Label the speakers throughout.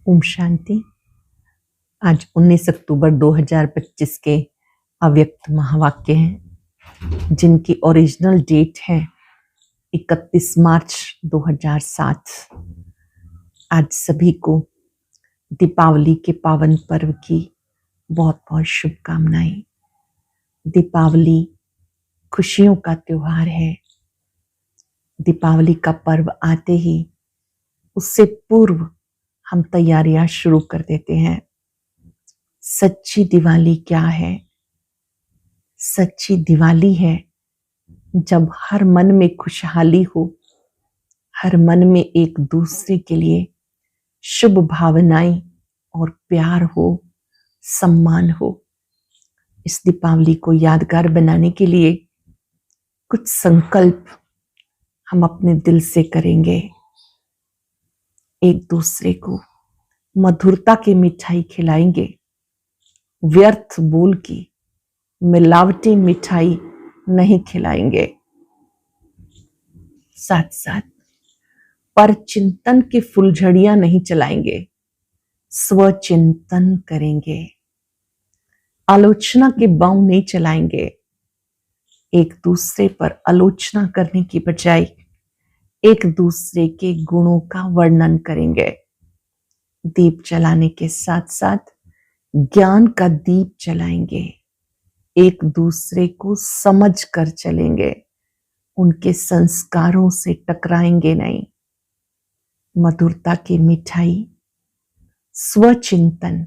Speaker 1: ओम शांति। आज 19 अक्टूबर 2025 के अव्यक्त महावाक्य हैं जिनकी ओरिजिनल डेट है 31 मार्च 2007। आज सभी को दीपावली के पावन पर्व की बहुत बहुत शुभकामनाएं। दीपावली खुशियों का त्योहार है। दीपावली का पर्व आते ही उससे पूर्व हम तैयारियां शुरू कर देते हैं। सच्ची दिवाली क्या है? सच्ची दिवाली है जब हर मन में खुशहाली हो, हर मन में एक दूसरे के लिए शुभ भावनाएं और प्यार हो, सम्मान हो। इस दीपावली को यादगार बनाने के लिए कुछ संकल्प हम अपने दिल से करेंगे। एक दूसरे को मधुरता की मिठाई खिलाएंगे। व्यर्थ बोल की मिलावटी मिठाई नहीं खिलाएंगे। साथ साथ पर चिंतन की फुलझड़ियां नहीं चलाएंगे, स्वचिंतन करेंगे। आलोचना के बाण नहीं चलाएंगे। एक दूसरे पर आलोचना करने की बजाय एक दूसरे के गुणों का वर्णन करेंगे। दीप जलाने के साथ साथ ज्ञान का दीप जलाएंगे। एक दूसरे को समझ कर चलेंगे। उनके संस्कारों से टकराएंगे नहीं। मधुरता की मिठाई, स्वचिंतन,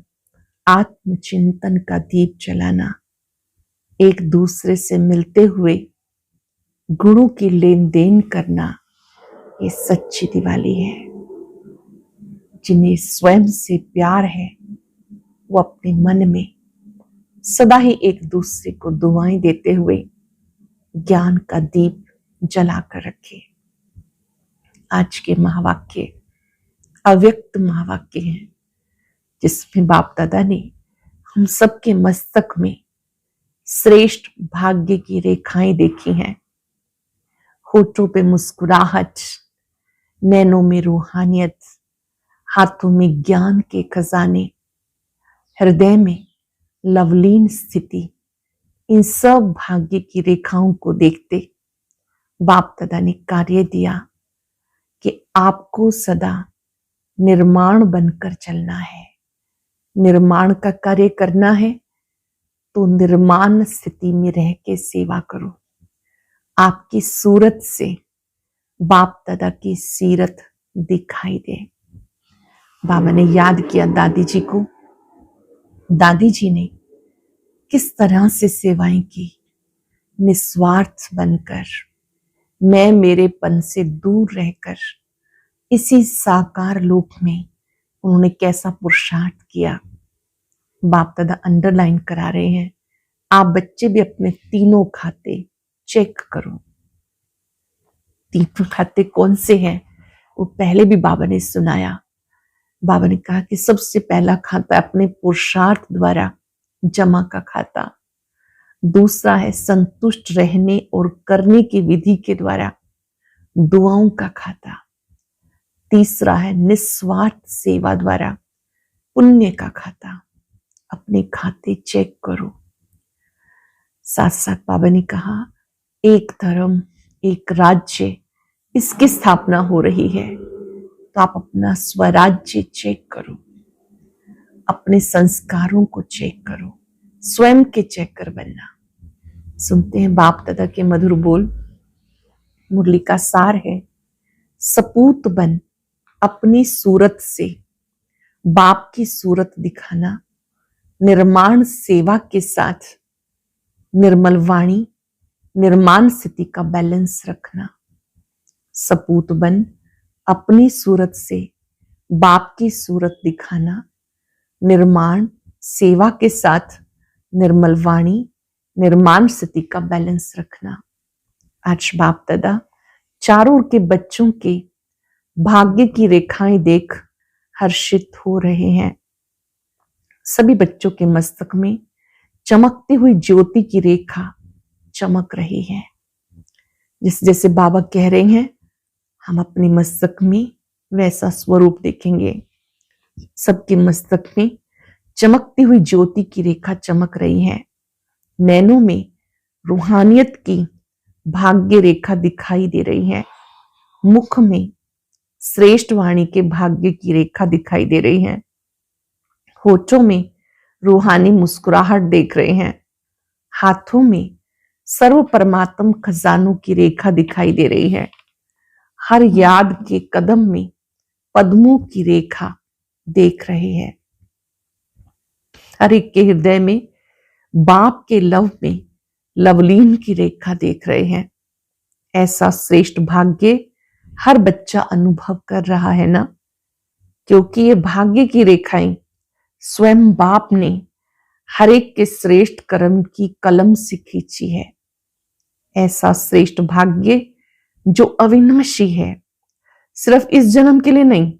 Speaker 1: आत्मचिंतन का दीप जलाना, एक दूसरे से मिलते हुए गुणों की लेन देन करना, ये सच्ची दिवाली है। जिन्हें स्वयं से प्यार है वो अपने मन में सदा ही एक दूसरे को दुआएं देते हुए ज्ञान का दीप जलाकर रखे। आज के महावाक्य अव्यक्त महावाक्य हैं जिसमें बाप दादा ने हम सबके मस्तक में श्रेष्ठ भाग्य की रेखाएं देखी हैं। होठों पे मुस्कुराहट, नैनों में रूहानियत, हाथों में ज्ञान के खजाने, हृदय में लवलीन स्थिति। इन सब भाग्य की रेखाओं को देखते बाप दादा ने कार्य दिया कि आपको सदा निर्माण बनकर चलना है। निर्माण का कार्य करना है तो निर्माण स्थिति में रह के सेवा करो। आपकी सूरत से बाप दादा की सीरत दिखाई दे। बाबा ने याद किया दादी जी को। दादी जी ने किस तरह से सेवाएं की, निस्वार्थ बनकर, मैं मेरेपन से दूर रहकर इसी साकार लोक में उन्होंने कैसा पुरुषार्थ किया। बाप दादा अंडरलाइन करा रहे हैं, आप बच्चे भी अपने तीनों खाते चेक करो। तीनों खाते कौन से हैं वो पहले भी बाबा ने सुनाया। बाबा ने कहा कि सबसे पहला खाता अपने पुरुषार्थ द्वारा जमा का खाता, दूसरा है संतुष्ट रहने और करने की विधि के द्वारा दुआओं का खाता, तीसरा है निस्वार्थ सेवा द्वारा पुण्य का खाता। अपने खाते चेक करो। साथ साथ बाबा ने कहा एक धर्म, एक राज्य, इसकी स्थापना हो रही है तो आप अपना स्वराज्य चेक करो, अपने संस्कारों को चेक करो, स्वयं के चेकर बनना। सुनते हैं बाप दादा के मधुर बोल। मुरली का सार है, सपूत बन अपनी सूरत से बाप की सूरत दिखाना, निर्माण सेवा के साथ निर्मल वाणी, निर्माण स्थिति का बैलेंस रखना। सपूत बन अपनी सूरत से बाप की सूरत दिखाना, निर्माण सेवा के साथ निर्मल वाणी, निर्माण स्थिति का बैलेंस रखना। आज बाप दादा चारों ओर के बच्चों के भाग्य की रेखाएं देख हर्षित हो रहे हैं। सभी बच्चों के मस्तक में चमकती हुई ज्योति की रेखा चमक रही है। जैसे बाबा कह रहे हैं हम अपने मस्तक में वैसा स्वरूप देखेंगे। सबके मस्तक में चमकती हुई ज्योति की रेखा चमक रही है। नैनों में रूहानियत की भाग्य रेखा दिखाई दे रही है। मुख में श्रेष्ठ वाणी के भाग्य की रेखा दिखाई दे रही है। होठों में रूहानी मुस्कुराहट देख रहे हैं। हाथों में सर्व परमात्म खजानों की रेखा दिखाई दे रही है। हर याद के कदम में पद्मों की रेखा देख रहे हैं। हर एक के हृदय में बाप के लव में लवलीन की रेखा देख रहे हैं। ऐसा श्रेष्ठ भाग्य हर बच्चा अनुभव कर रहा है ना, क्योंकि ये भाग्य की रेखाएं स्वयं बाप ने हर एक के श्रेष्ठ कर्म की कलम से खींची है। ऐसा श्रेष्ठ भाग्य जो अविनाशी है, सिर्फ इस जन्म के लिए नहीं,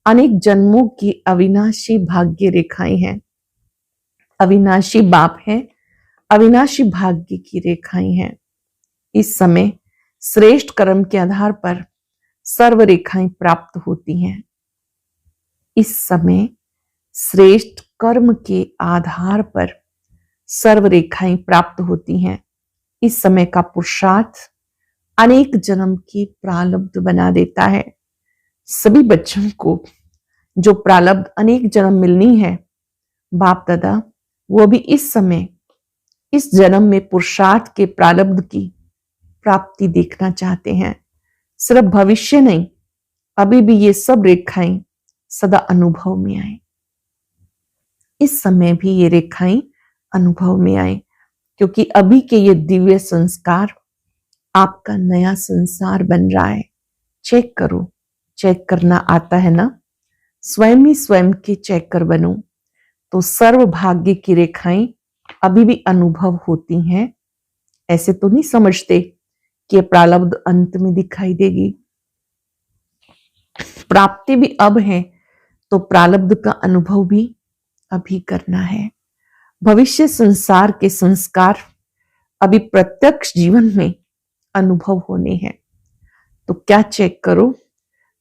Speaker 1: अनेक जन्मों की अविनाशी भाग्य रेखाएं हैं। अविनाशी बाप है, अविनाशी भाग्य की रेखाएं हैं। इस समय श्रेष्ठ कर्म के आधार पर सर्व रेखाएं प्राप्त होती हैं। इस समय श्रेष्ठ कर्म के आधार पर सर्व रेखाएं प्राप्त होती हैं। इस समय का पुरुषार्थ अनेक जन्म की प्रारब्ध बना देता है। सभी बच्चों को जो प्रारब्ध अनेक जन्म मिलनी है, बाप दादा वो भी इस समय इस जन्म में पुरुषार्थ के प्रारब्ध की प्राप्ति देखना चाहते हैं। सिर्फ भविष्य नहीं, अभी भी ये सब रेखाएं सदा अनुभव में आए। इस समय भी ये रेखाएं अनुभव में आए, क्योंकि अभी के ये दिव्य संस्कार आपका नया संसार बन रहा है। चेक करो, चेक करना आता है ना? स्वयं ही स्वयं के चेकर बनो, तो सर्व भाग्य की रेखाएं अभी भी अनुभव होती हैं। ऐसे तो नहीं समझते कि प्रारब्ध अंत में दिखाई देगी। प्राप्ति भी अब है, तो प्रारब्ध का अनुभव भी अभी करना है। भविष्य संसार के संस्कार अभी प्रत्यक्ष जीवन में अनुभव होने हैं। तो क्या चेक करो,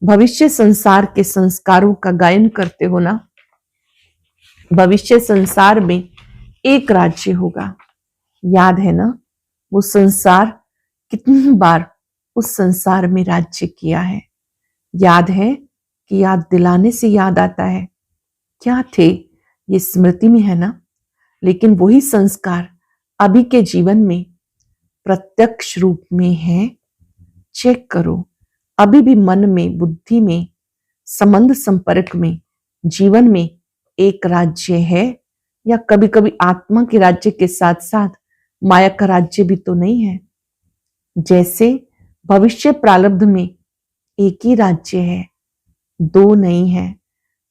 Speaker 1: भविष्य संसार के संस्कारों का गायन करते हो ना? भविष्य संसार में एक राज्य होगा, याद है ना? वो संसार कितनी बार उस संसार में राज्य किया है, याद है कि याद दिलाने से याद आता है क्या थे, ये स्मृति में है ना? लेकिन वही संस्कार अभी के जीवन में प्रत्यक्ष रूप में है। चेक करो, अभी भी मन में, बुद्धि में, संबंध संपर्क में, जीवन में एक राज्य है, या कभी कभी आत्मा के राज्य के साथ साथ माया का राज्य भी तो नहीं है? जैसे भविष्य प्रारब्ध में एक ही राज्य है, दो नहीं है,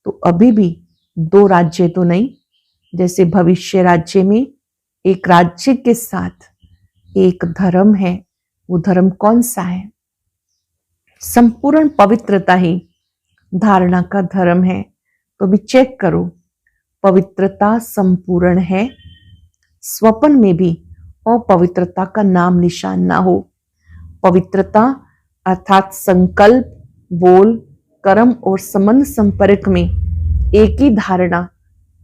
Speaker 1: तो अभी भी दो राज्य तो नहीं। जैसे भविष्य राज्य में एक राज्य के साथ एक धर्म है, वो धर्म कौन सा है? संपूर्ण पवित्रता ही धारणा का धर्म है। तो भी चेक करो, पवित्रता संपूर्ण है। स्वप्न में भी अपवित्रता का नाम निशान ना हो। पवित्रता अर्थात संकल्प, बोल, कर्म और संबंध संपर्क में एक ही धारणा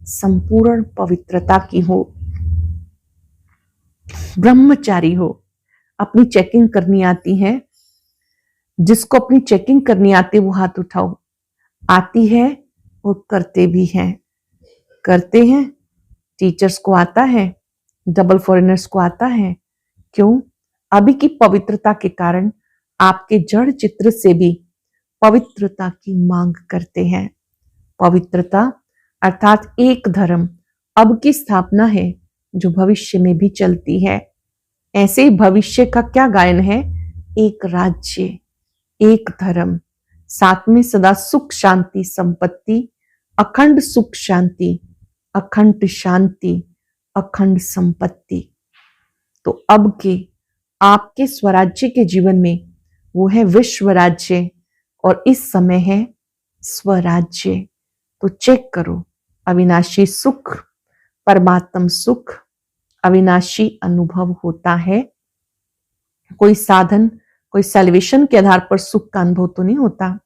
Speaker 1: संपूर्ण पवित्रता की हो। ब्रह्मचारी हो। अपनी चेकिंग करनी आती है? जिसको अपनी चेकिंग करनी आती है वो हाथ उठाओ। आती है और करते भी हैं। करते हैं, टीचर्स को आता है, डबल फॉरेनर्स को आता है। क्यों? अभी की पवित्रता के कारण आपके जड़ चित्र से भी पवित्रता की मांग करते हैं। पवित्रता अर्थात एक धर्म अब की स्थापना है, जो भविष्य में भी चलती है। ऐसे ही भविष्य का क्या गायन है? एक राज्य, एक धर्म, साथ में सदा सुख शांति संपत्ति, अखंड सुख शांति, अखंड शांति, अखंड संपत्ति। तो अब के आपके स्वराज्य के जीवन में वो है विश्व राज्य, और इस समय है स्वराज्य। तो चेक करो, अविनाशी सुख, परमात्म सुख अविनाशी अनुभव होता है। कोई साधन, कोई सैल्वेशन के आधार पर सुख का अनुभव तो नहीं होता।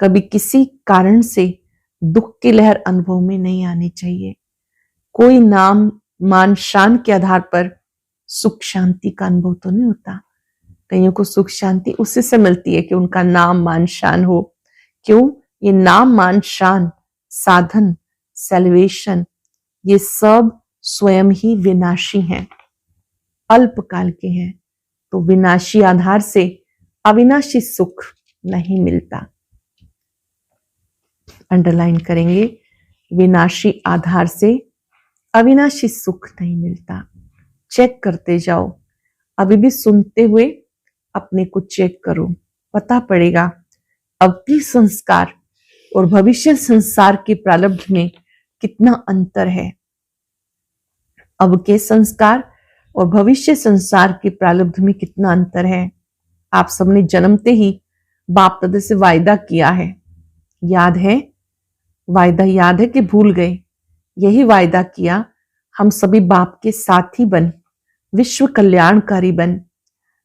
Speaker 1: कभी किसी कारण से दुख की लहर अनुभव में नहीं आनी चाहिए। कोई नाम मान शान के आधार पर सुख शांति का अनुभव तो नहीं होता। कईयों को सुख शांति उसी से मिलती है कि उनका नाम मान शान हो। क्यों? ये नाम मान शान, साधन, सेल्वेशन, ये सब स्वयं ही विनाशी हैं, अल्पकाल के हैं। तो विनाशी आधार से अविनाशी सुख नहीं मिलता। अंडरलाइन करेंगे, विनाशी आधार से अविनाशी सुख नहीं मिलता। चेक करते जाओ, अभी भी सुनते हुए अपने को चेक करो, पता पड़ेगा अब की संस्कार और भविष्य संसार के प्रारब्ध में कितना अंतर है। अब के संस्कार और भविष्य संसार के प्रारब्ध में कितना अंतर है। आप सबने जन्मते ही बाप दादा से वायदा किया है, याद है? वायदा याद है कि भूल गए? यही वायदा किया, हम सभी बाप के साथी बन, विश्व कल्याणकारी बन,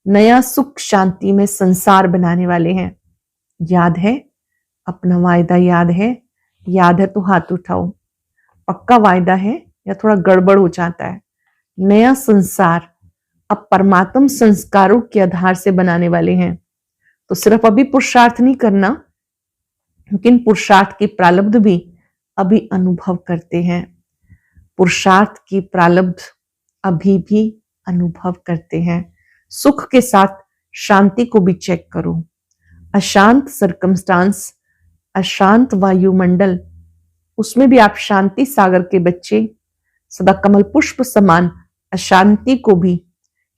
Speaker 1: नया सुख शांति में संसार बनाने वाले हैं। याद है? अपना वायदा याद है? याद है तो हाथ उठाओ। पक्का वायदा है या थोड़ा गड़बड़ हो जाता है? नया संसार अब परमात्म संस्कारों के आधार से बनाने वाले हैं। तो सिर्फ अभी पुरुषार्थ नहीं करना, लेकिन पुरुषार्थ की प्रारब्ध भी अभी अनुभव करते हैं। पुरुषार्थ की प्रारब्ध अभी भी अनुभव करते हैं। सुख के साथ शांति को भी चेक करो। अशांत सर्कमस्टांस, अशांत वायुमंडल, उसमें भी आप शांति सागर के बच्चे सदा कमल पुष्प समान अशांति को भी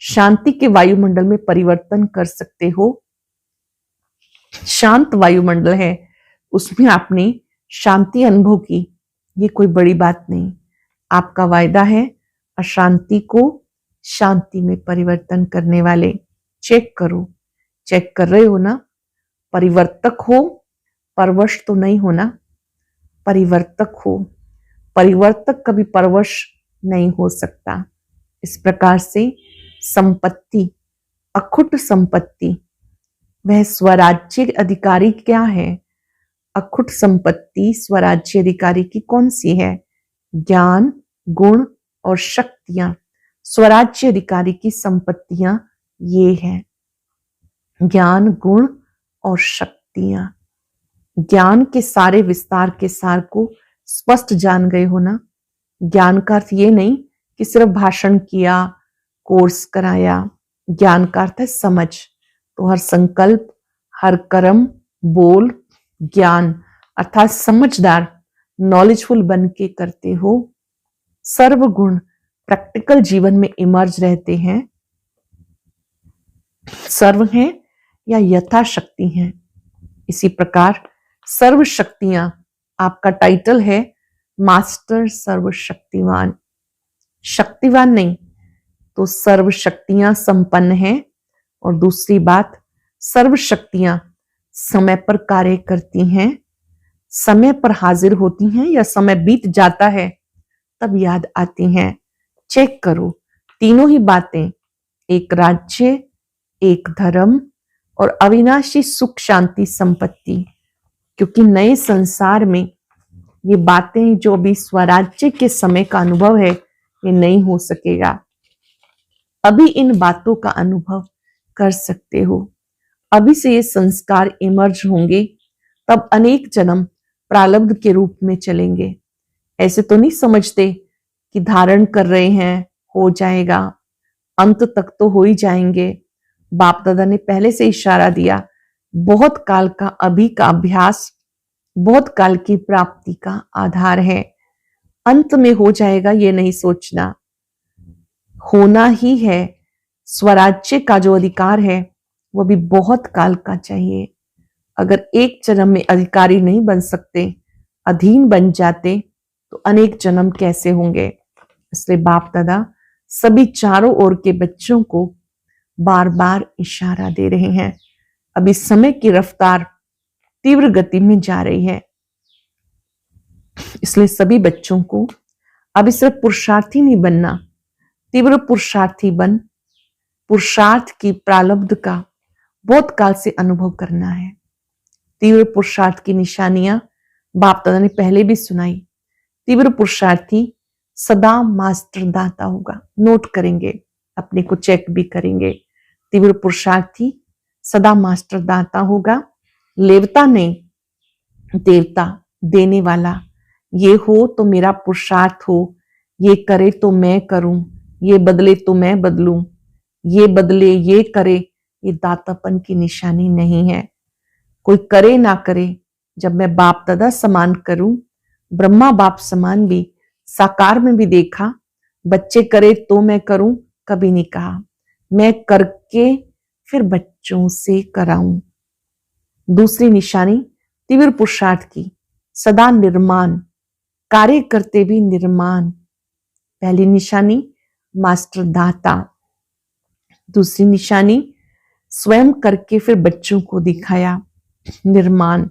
Speaker 1: शांति के वायुमंडल में परिवर्तन कर सकते हो। शांत वायुमंडल है, उसमें आपने शांति अनुभव की, ये कोई बड़ी बात नहीं। आपका वायदा है अशांति को शांति में परिवर्तन करने वाले। चेक करो, चेक कर रहे हो ना? परिवर्तक हो, परवश तो नहीं होना। परिवर्तक हो, परिवर्तक कभी परवश नहीं हो सकता। इस प्रकार से संपत्ति, अखुट संपत्ति, वह स्वराज्य अधिकारी क्या है? अखुट संपत्ति स्वराज्य अधिकारी की कौन सी है? ज्ञान, गुण और शक्तियां। स्वराज्य अधिकारी की संपत्तियां ये हैं, ज्ञान, गुण और शक्तियां। ज्ञान के सारे विस्तार के सार को स्पष्ट जान गए हो ना? ज्ञान का अर्थ ये नहीं कि सिर्फ भाषण किया, कोर्स कराया। ज्ञान का अर्थ है समझ। तो हर संकल्प, हर कर्म, बोल ज्ञान, अर्थात समझदार, नॉलेजफुल बन के करते हो। सर्व गुण प्रैक्टिकल जीवन में इमर्ज रहते हैं। सर्व हैं या यथाशक्ति हैं। इसी प्रकार सर्व शक्तियां, आपका टाइटल है मास्टर सर्वशक्तिवान। शक्तिवान नहीं तो सर्व शक्तियां संपन्न हैं। और दूसरी बात, सर्व शक्तियां समय पर कार्य करती हैं, समय पर हाजिर होती हैं या समय बीत जाता है तब याद आती हैं। चेक करो, तीनों ही बातें, एक राज्य, एक धर्म और अविनाशी सुख शांति संपत्ति। क्योंकि नए संसार में ये बातें जो भी स्वराज्य के समय का अनुभव है ये नहीं हो सकेगा। अभी इन बातों का अनुभव कर सकते हो। अभी से ये संस्कार इमर्ज होंगे, तब अनेक जन्म प्रारब्ध के रूप में चलेंगे। ऐसे तो नहीं समझते कि धारण कर रहे हैं हो जाएगा, अंत तक तो हो ही जाएंगे। बाप दादा ने पहले से इशारा दिया, बहुत काल का अभी का अभ्यास बहुत काल की प्राप्ति का आधार है। अंत में हो जाएगा ये नहीं सोचना, होना ही है। स्वराज्य का जो अधिकार है वो भी बहुत काल का चाहिए। अगर एक जन्म में अधिकारी नहीं बन सकते, अधीन बन जाते, तो अनेक जन्म कैसे होंगे। इसलिए बाप दादा सभी चारों ओर के बच्चों को बार बार इशारा दे रहे हैं। अभी समय की रफ्तार तीव्र गति में जा रही है, इसलिए सभी बच्चों को अभी सिर्फ पुरुषार्थी नहीं बनना, तीव्र पुरुषार्थी बन पुरुषार्थ की प्रारब्ध का बहुत काल से अनुभव करना है। तीव्र पुरुषार्थ की निशानियां बाप दादा ने पहले भी सुनाई। तीव्र पुरुषार्थी सदा मास्टर दाता होगा। नोट करेंगे, अपने को चेक भी करेंगे। तीव्र पुरुषार्थी सदा मास्टर दाता होगा। लेवता नहीं, देवता देने वाला। ये हो तो मेरा पुरुषार्थ हो, ये करे तो मैं करूं, ये बदले तो मैं बदलूं, ये बदले ये करे, ये दातापन की निशानी नहीं है। कोई करे ना करे, जब मैं बाप दादा समान करूं, ब्रह्मा बाप समान भी साकार में भी देखा। बच्चे करे तो मैं करूं, कभी नहीं कहा। मैं करके फिर बच्चों से कराऊं। दूसरी निशानी तीव्र पुरुषार्थ की सदा निर्माण, कार्य करते भी निर्माण। पहली निशानी मास्टर दाता, दूसरी निशानी स्वयं करके फिर बच्चों को दिखाया। निर्माण,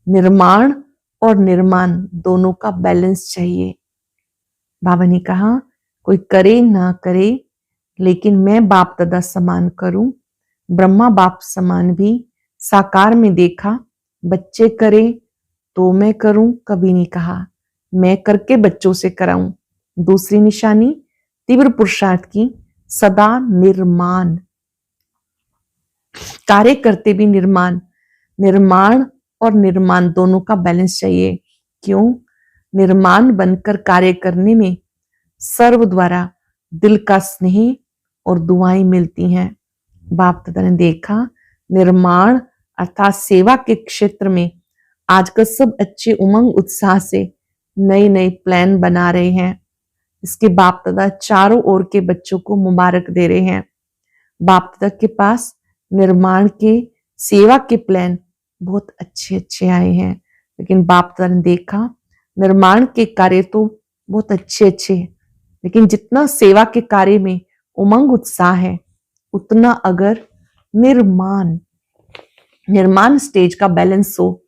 Speaker 1: निर्माण और निर्माण दोनों का बैलेंस चाहिए। बाबा ने कहा कोई करे ना करे, लेकिन मैं बाप दादा समान करूं। ब्रह्मा बाप समान भी साकार में देखा। बच्चे करे तो मैं करूं, कभी नहीं कहा। मैं करके बच्चों से कराऊं। दूसरी निशानी तीव्र पुरुषार्थ की सदा निर्माण, कार्य करते भी निर्माण। निर्माण और निर्माण दोनों का बैलेंस चाहिए। क्यों? निर्माण बनकर कार्य करने में सर्व द्वारा दिल का स्नेह और दुआएं मिलती हैं। बाप दादा ने देखा निर्माण अर्थात सेवा के क्षेत्र में आजकल सब अच्छे उमंग उत्साह से नए नए प्लान बना रहे हैं। इसके बाप दादा चारों ओर के बच्चों को मुबारक दे रहे हैं। बाप दादा के पास निर्माण के सेवा के प्लान बहुत अच्छे अच्छे आए हैं, लेकिन बाप दादा ने देखा निर्माण के कार्य तो बहुत अच्छे अच्छे हैं, लेकिन जितना सेवा के कार्य में उमंग उत्साह है, उतना अगर निर्माण स्टेज का बैलेंस हो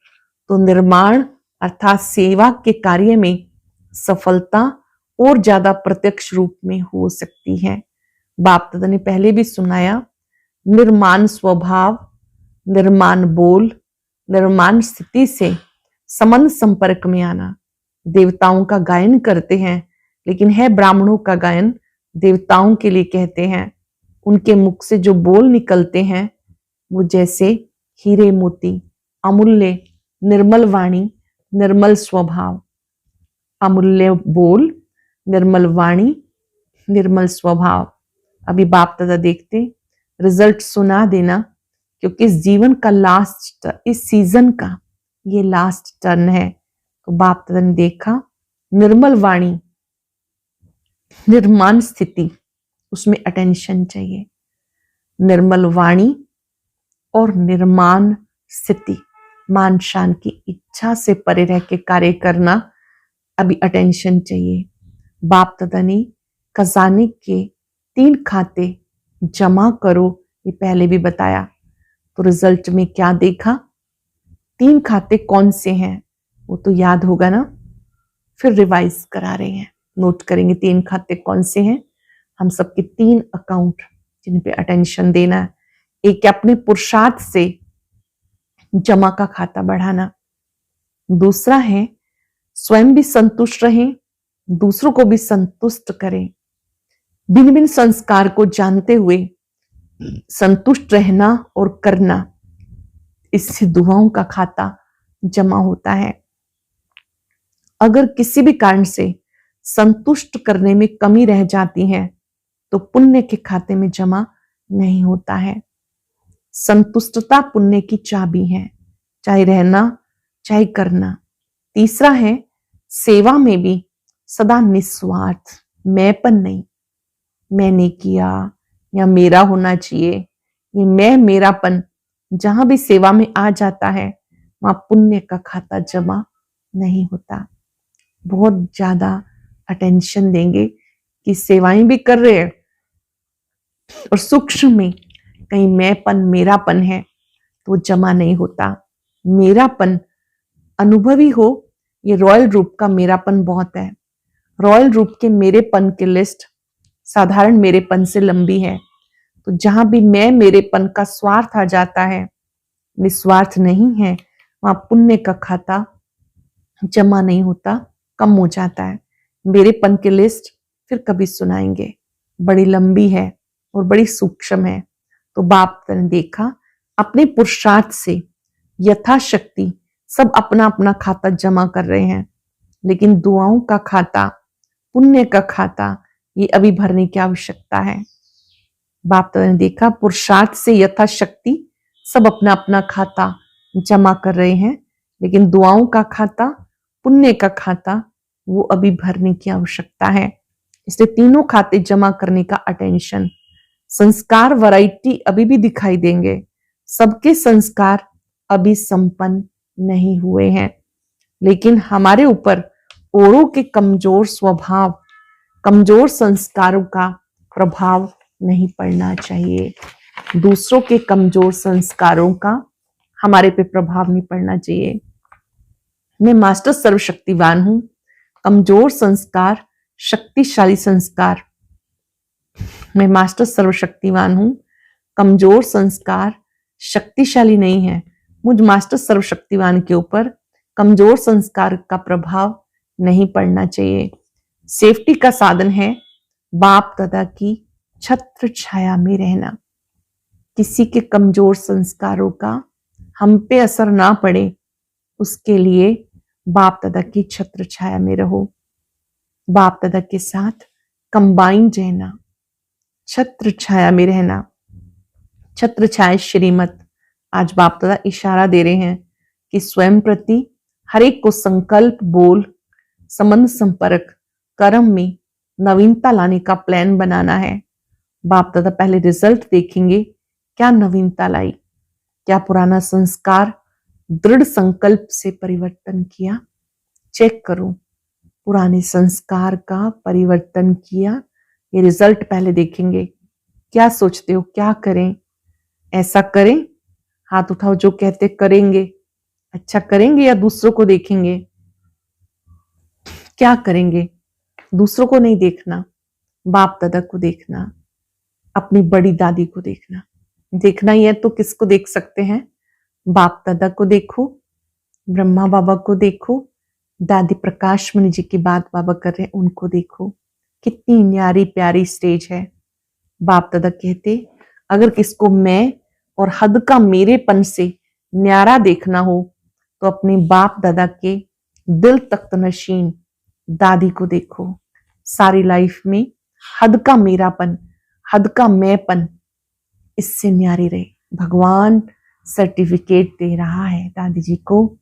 Speaker 1: तो निर्माण अर्थात सेवा के कार्य में सफलता और ज्यादा प्रत्यक्ष रूप में हो सकती है। बाप दादा ने पहले भी सुनाया, निर्माण स्वभाव, निर्माण बोल, निर्माण स्थिति से संबंध संपर्क में आना। देवताओं का गायन करते हैं, लेकिन है ब्राह्मणों का गायन देवताओं के लिए कहते हैं। उनके मुख से जो बोल निकलते हैं वो जैसे हीरे मोती, अमूल्य, निर्मल वाणी, निर्मल स्वभाव। अमूल्य बोल, निर्मल वाणी, निर्मल स्वभाव। अभी बाप दादा देखते रिजल्ट सुना देना, क्योंकि इस जीवन का लास्ट, इस सीजन का ये लास्ट टर्न है। तो बाप दादा ने देखा निर्मल वाणी, निर्माण स्थिति, उसमें अटेंशन चाहिए। निर्मल वाणी और निर्माण स्थिति, मान शान की इच्छा से परे रह के कार्य करना, अभी अटेंशन चाहिए। बाप दादा ने खजाने के 3 खाते जमा करो, ये पहले भी बताया। तो रिजल्ट में क्या देखा? 3 खाते कौन से हैं वो तो याद होगा ना, फिर रिवाइज करा रहे हैं। नोट करेंगे 3 खाते कौन से हैं। हम सबके 3 अकाउंट जिन पे अटेंशन देना है। एक अपने पुरुषार्थ से जमा का खाता बढ़ाना, दूसरा है स्वयं भी संतुष्ट रहें, दूसरों को भी संतुष्ट करें। भिन्न भिन्न संस्कार को जानते हुए संतुष्ट रहना और करना, इससे दुआओं का खाता जमा होता है। अगर किसी भी कारण से संतुष्ट करने में कमी रह जाती है तो पुण्य के खाते में जमा नहीं होता है। संतुष्टता पुण्य की चाबी है, चाहे रहना चाहे करना। तीसरा है सेवा में भी सदा निस्वार्थ, मैंपन नहीं, मैंने किया या मेरा होना चाहिए, ये मैं मेरापन जहां भी सेवा में आ जाता है वहां पुण्य का खाता जमा नहीं होता। बहुत ज्यादा अटेंशन देंगे कि सेवाएं भी कर रहे हैं और सूक्ष्म में कहीं मैंपन मेरापन है तो जमा नहीं होता। मेरापन अनुभवी हो, ये रॉयल रूप का मेरापन बहुत है। रॉयल रूप के मेरेपन की लिस्ट साधारण मेरेपन से लंबी है। तो जहां भी मैं मेरेपन का स्वार्थ आ जाता है, निस्वार्थ नहीं है, वहां पुण्य का खाता जमा नहीं होता, कम हो जाता है। मेरेपन की लिस्ट फिर कभी सुनाएंगे, बड़ी लंबी है और बड़ी सूक्ष्म है। तो बाप ने देखा अपने पुरुषार्थ से यथाशक्ति सब अपना अपना खाता जमा कर रहे हैं, लेकिन दुआओं का खाता, पुण्य का खाता, ये अभी भरने की आवश्यकता है। बाप ने देखा पुरुषार्थ से यथाशक्ति सब अपना अपना खाता जमा कर रहे हैं, लेकिन दुआओं का खाता, पुण्य का खाता, वो अभी भरने की आवश्यकता है। इसलिए तीनों खाते जमा करने का अटेंशन। संस्कार वैरायटी अभी भी दिखाई देंगे, सबके संस्कार अभी संपन्न नहीं हुए हैं, लेकिन हमारे ऊपर औरों के कमजोर स्वभाव, कमजोर संस्कारों का प्रभाव नहीं पड़ना चाहिए। दूसरों के कमजोर संस्कारों का हमारे पे प्रभाव नहीं पड़ना चाहिए। मैं मास्टर सर्वशक्तिवान हूं, कमजोर संस्कार, शक्तिशाली संस्कार। मैं मास्टर सर्वशक्तिवान हूं, कमजोर संस्कार शक्तिशाली नहीं है। मुझ मास्टर सर्वशक्तिवान के ऊपर कमजोर संस्कार का प्रभाव नहीं पड़ना चाहिए। सेफ्टी का साधन है बाप दादा की छत्र छाया में रहना। किसी के कमजोर संस्कारों का हम पे असर ना पड़े, उसके लिए बाप दादा की छत्र छाया में रहो। बाप दादा के साथ कंबाइंड रहना, छत्र छाया में रहना। छत्र छाया श्रीमत। आज बाप दादा इशारा दे रहे हैं कि स्वयं प्रति हर एक को संकल्प, बोल, संबंध, संपर्क, कर्म में नवीनता लाने का प्लान बनाना है। बाप दादा पहले रिजल्ट देखेंगे, क्या नवीनता लाई, क्या पुराना संस्कार दृढ़ संकल्प से परिवर्तन किया। चेक करो, पुराने संस्कार का परिवर्तन किया, ये रिजल्ट पहले देखेंगे। क्या सोचते हो, क्या करें? ऐसा करें, हाथ उठाओ जो कहते करेंगे। अच्छा करेंगे या दूसरों को देखेंगे? क्या करेंगे? दूसरों को नहीं देखना, बाप दादा को देखना, अपनी बड़ी दादी को देखना। देखना ही है तो किसको देख सकते हैं? बाप दादा को देखो, ब्रह्मा बाबा को देखो, दादी प्रकाश मणि जी की बात बाबा कर रहे हैं उनको देखो। कितनी न्यारी प्यारी स्टेज है। बाप दादा कहते अगर किसको मैं और हद का मेरेपन से न्यारा देखना हो तो अपने बाप दादा के दिल तख्त नशीन दादी को देखो। सारी लाइफ में हद का मेरापन, हद का मैंपन, इससे न्यारी रहे। भगवान सर्टिफिकेट दे रहा है दादी जी को।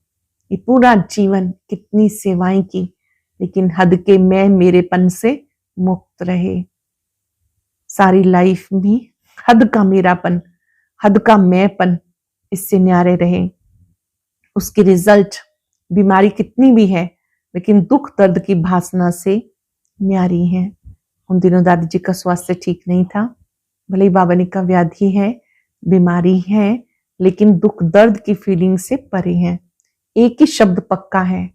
Speaker 1: ये पूरा जीवन कितनी सेवाएं की, लेकिन हद के मैं मेरेपन से मुक्त रहे। सारी लाइफ में हद का मेरापन, हद का मैंपन, इससे न्यारे रहे। उसकी रिजल्ट बीमारी कितनी भी है, लेकिन दुख दर्द की भासना से न्यारी है। उन दिनों दादी जी का स्वास्थ्य ठीक नहीं था, भले ही बाबा ने का व्याधि है, बीमारी है, लेकिन दुख दर्द की फीलिंग से परे हैं। एक ही शब्द पक्का है,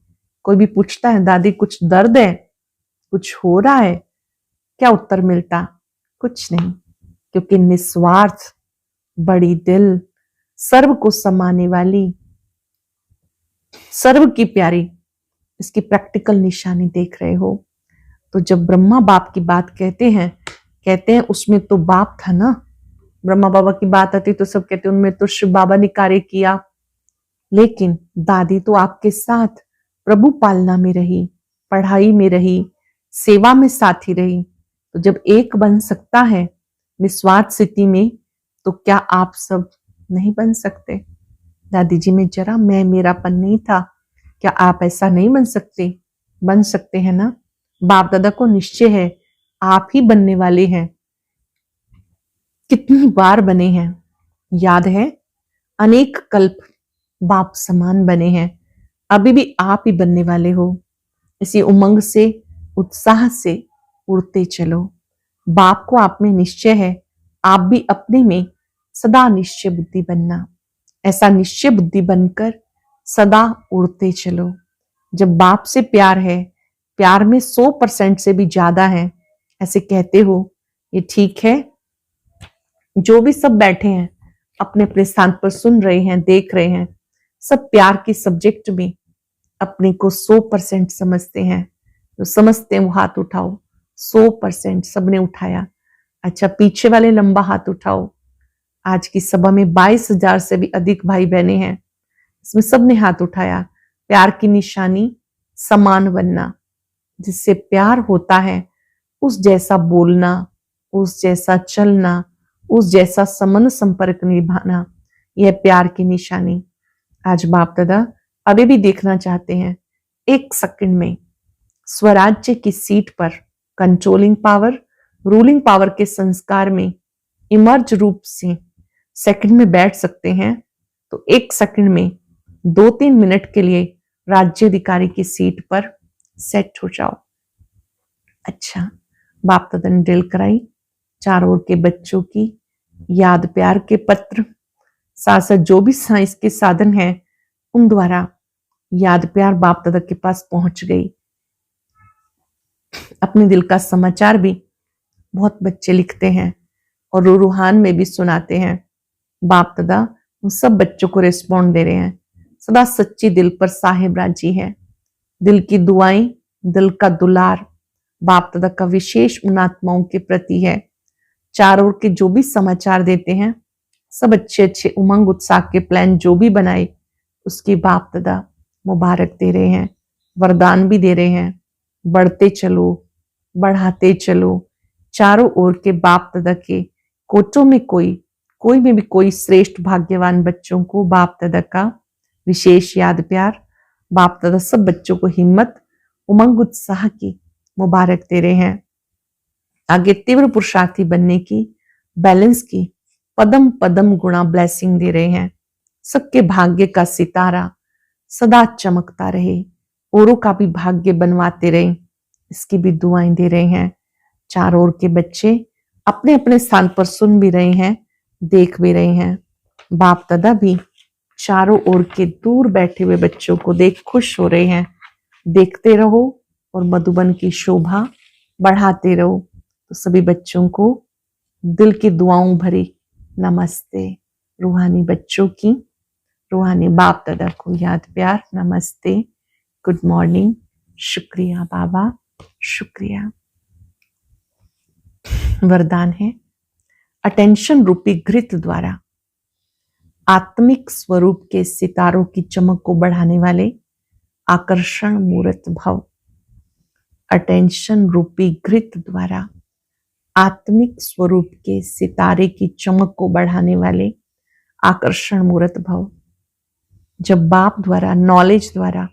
Speaker 1: कोई भी पूछता है दादी कुछ दर्द है, कुछ हो रहा है, क्या उत्तर मिलता? कुछ नहीं, क्योंकि निस्वार्थ, बड़ी दिल, सर्व को समाने वाली, सर्व की प्यारी, इसकी प्रैक्टिकल निशानी देख रहे हो। तो जब ब्रह्मा बाप की बात कहते हैं उसमें तो बाप था ना। ब्रह्मा बाबा की बात आती तो सब कहते उनमें तो शिव बाबा ने कार्य किया, लेकिन दादी तो आपके साथ प्रभु पालना में रही, पढ़ाई में रही, सेवा में साथी रही। तो जब एक बन सकता है निस्वार्थ स्थिति में, तो क्या आप सब नहीं बन सकते? दादी जी में जरा मैं मेरापन नहीं था, क्या आप ऐसा नहीं बन सकते? बन सकते हैं ना। बाप दादा को निश्चय है आप ही बनने वाले हैं। कितनी बार बने हैं, याद है? अनेक कल्प बाप समान बने हैं, अभी भी आप ही बनने वाले हो। इसी उमंग से, उत्साह से उड़ते चलो। बाप को आप में निश्चय है, आप भी अपने में सदा निश्चय बुद्धि बनना। ऐसा निश्चय बुद्धि बनकर सदा उड़ते चलो। जब बाप से प्यार है, प्यार में 100% से भी ज्यादा है, ऐसे कहते हो, ये ठीक है। जो भी सब बैठे हैं अपने अपने स्थान पर सुन रहे हैं, देख रहे हैं, सब प्यार की सब्जेक्ट में अपने को 100% समझते हैं, जो समझते हैं वो हाथ उठाओ। 100% सबने उठाया। अच्छा, पीछे वाले लंबा हाथ उठाओ। आज की सभा में 22,000 से भी अधिक भाई बहने हैं, इसमें सबने हाथ उठाया। प्यार की निशानी समान बनना, जिससे प्यार होता है उस जैसा बोलना, उस जैसा चलना, उस जैसा संबंध संपर्क निभाना, यह प्यार की निशानी। आज बाप दादा अभी भी देखना चाहते हैं 1 सेकंड में स्वराज्य की सीट पर कंट्रोलिंग पावर, रूलिंग पावर के संस्कार में इमर्ज रूप से सेकंड में बैठ सकते हैं, तो 1 सेकंड में 2-3 मिनट के लिए राज्याधिकारी की सीट पर सेट हो जाओ। अच्छा, बाप दादा ने ड्रिल कराई। चारों ओर के बच्चों की याद प्यार के पत्र, साथ साथ जो भी साइंस के साधन हैं उन द्वारा याद प्यार बाप दादा के पास पहुंच गई। अपने दिल का समाचार भी बहुत बच्चे लिखते हैं और रूहान में भी सुनाते हैं। बाप दादा उन सब बच्चों को रिस्पॉन्ड दे रहे हैं। सदा सच्ची दिल पर साहिब राजी है। दिल की दुआएं, दिल का दुलार बाप दादा का विशेष उन आत्माओं के प्रति है। चारों ओर के जो भी समाचार देते हैं, सब अच्छे अच्छे उमंग उत्साह के प्लान जो भी बनाए, उसकी बाप दादा मुबारक दे रहे हैं, वरदान भी दे रहे हैं। बढ़ते चलो, बढ़ाते चलो। चारों ओर के बाप दादा के कोटों में कोई में भी कोई श्रेष्ठ भाग्यवान बच्चों को बाप दादा का विशेष याद प्यार। बाप दादा सब बच्चों को हिम्मत, उमंग उत्साह की मुबारक दे रहे हैं। आगे तीव्र पुरुषार्थी बनने की, बैलेंस की पदम पदम गुणा ब्लेसिंग दे रहे हैं। सबके भाग्य का सितारा सदा चमकता रहे, औरों का भी भाग्य बनवाते रहे, इसकी भी दुआएं दे रहे हैं। चारों ओर के बच्चे अपने अपने स्थान पर सुन भी रहे हैं, देख भी रहे हैं। बाप दादा भी चारों ओर के दूर बैठे हुए बच्चों को देख खुश हो रहे हैं। देखते रहो और मधुबन की शोभा बढ़ाते रहो। तो सभी बच्चों को दिल की दुआओं भरी नमस्ते। रूहानी बच्चों की, रूहानी बाप दादा को याद प्यार नमस्ते, गुड मॉर्निंग, शुक्रिया बाबा, शुक्रिया। वरदान है अटेंशन रूपी घृत द्वारा आत्मिक स्वरूप के सितारों की चमक को बढ़ाने वाले आकर्षण मूर्त भव। अटेंशन रूपी घृत द्वारा आत्मिक स्वरूप के सितारे की चमक को बढ़ाने वाले आकर्षण मूर्त भव। जब बाप द्वारा, नॉलेज द्वारा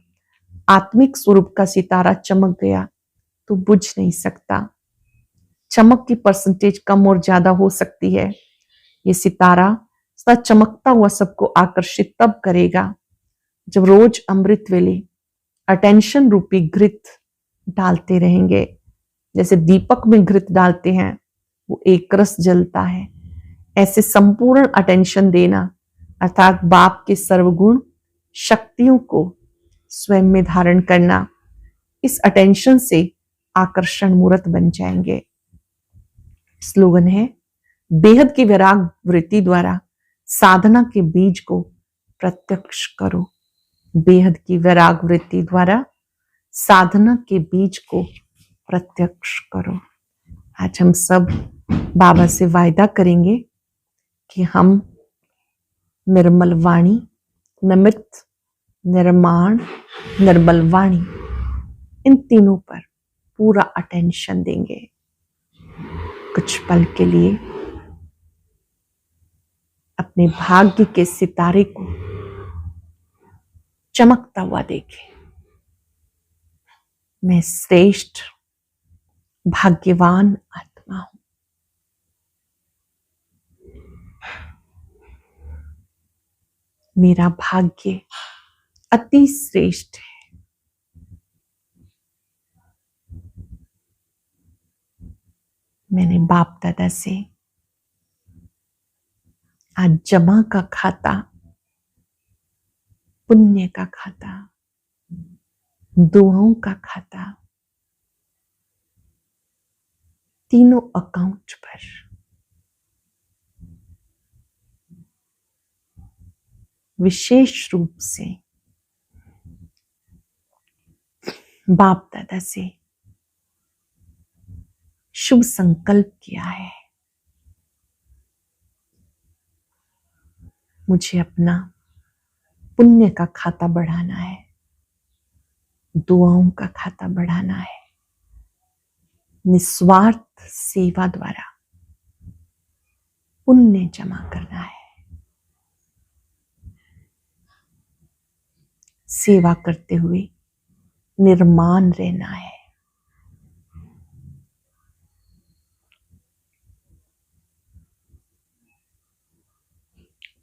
Speaker 1: आत्मिक स्वरूप का सितारा चमक गया तो बुझ नहीं सकता। चमक की परसेंटेज कम और ज्यादा हो सकती है। ये सितारा सदा चमकता हुआ सबको आकर्षित तब करेगा जब रोज अमृत वेले अटेंशन रूपी घृत डालते रहेंगे। जैसे दीपक में घृत डालते हैं, वो एक रस जलता है। ऐसे संपूर्ण अटेंशन देना, अर्थात बाप के सर्वगुण शक्तियों को स्वयं में धारण करना। इस अटेंशन से आकर्षण मूर्त बन जाएंगे। स्लोगन है बेहद की वैराग वृत्ति द्वारा साधना के बीज को प्रत्यक्ष करो। बेहद की वैराग वृत्ति द्वारा साधना के बीज को प्रत्यक्ष करो। आज हम सब बाबा से वायदा करेंगे कि हम निर्मल वाणी, नमित, निर्माण, निर्मल वाणी, इन तीनों पर पूरा अटेंशन देंगे। कुछ पल के लिए अपने भाग्य के सितारे को चमकता हुआ देखें। मैं श्रेष्ठ भाग्यवान आत्मा हूं। मेरा भाग्य अति श्रेष्ठ है। मैंने बाप दादा से आज जमा का खाता, पुण्य का खाता, दुआओं का खाता, तीनों अकाउंट पर विशेष रूप से बाप दादा से शुभ संकल्प किया है, मुझे अपना पुण्य का खाता बढ़ाना है, दुआओं का खाता बढ़ाना है, निस्वार्थ सेवा द्वारा पुण्य जमा करना है, सेवा करते हुए निर्माण रहना है।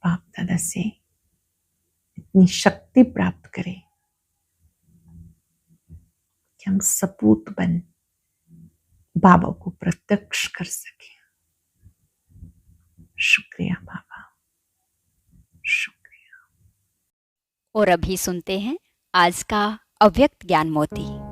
Speaker 1: बाप दादा से इतनी शक्ति प्राप्त करें कि हम सपूत बन बाबा को प्रत्यक्ष कर सके। शुक्रिया बाबा, शुक्रिया।
Speaker 2: और अभी सुनते हैं आज का अव्यक्त ज्ञान मोती।